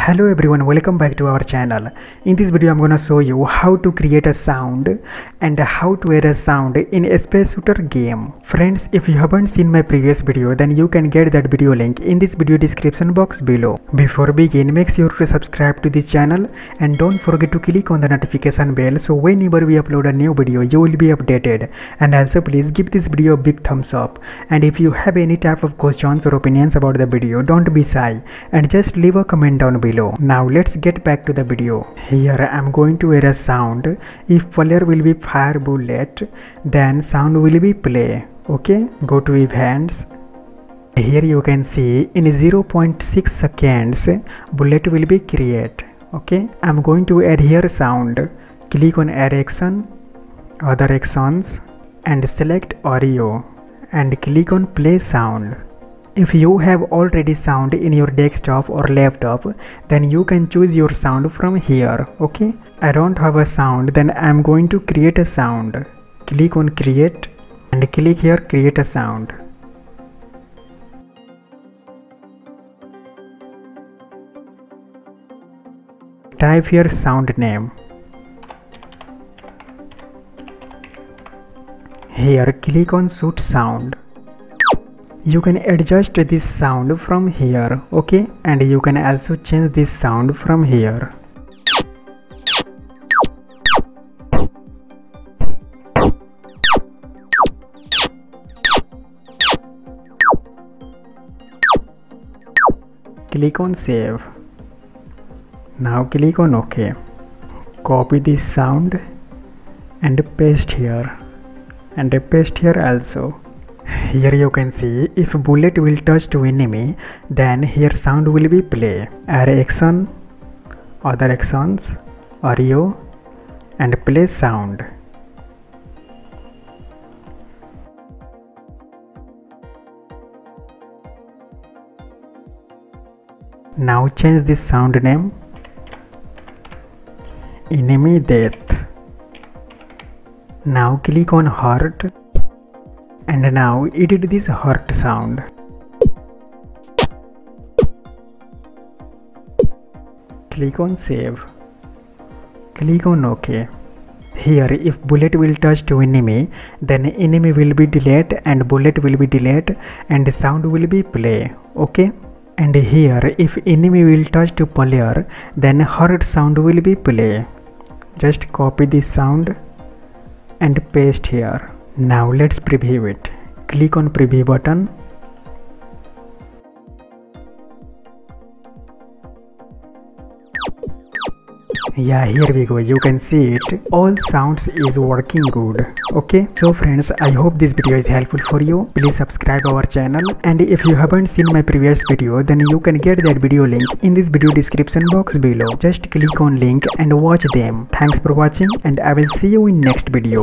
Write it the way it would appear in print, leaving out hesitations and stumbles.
Hello everyone, welcome back to our channel. In this video I'm gonna show you how to create a sound and how to add a sound in a space shooter game. Friends, if you haven't seen my previous video, then you can get that video link in this video description box below. Before begin, make sure to subscribe to this channel and don't forget to click on the notification bell so whenever we upload a new video you will be updated. And also please give this video a big thumbs up, and if you have any type of questions or opinions about the video, don't be shy and just leave a comment down below. Now let's get back to the video. Here I am going to add a sound. If player will be fire bullet, then sound will be play. Okay, go to events. Here you can see in 0.6 seconds bullet will be create. Okay, I am going to add here sound. Click on add action, other actions, and select audio and click on play sound. If you have already sound in your desktop or laptop, then you can choose your sound from here. Okay, I don't have a sound, then I am going to create a sound. Click on create and click here create a sound. Type here sound name. Here click on shoot sound. You can adjust this sound from here, okay, and you can also change this sound from here. Click on save. Now click on OK. Copy this sound and paste here, and paste here also. Here you can see if bullet will touch to enemy, then here sound will be play. Add action, other actions, audio, and play sound. Now change this sound name. Enemy death. Now click on hurt. And now edit this hurt sound. Click on save. Click on OK. Here if bullet will touch to enemy, then enemy will be delete and bullet will be delete and sound will be play. Okay. And here if enemy will touch to player, then hurt sound will be play. Just copy this sound and paste here. Now let's preview it. Click on preview button. Yeah, here we go. You can see it. All sounds is working good. Okay. So friends, I hope this video is helpful for you. Please subscribe our channel. And if you haven't seen my previous video, then you can get that video link in this video description box below. Just click on link and watch them. Thanks for watching, and I will see you in next video.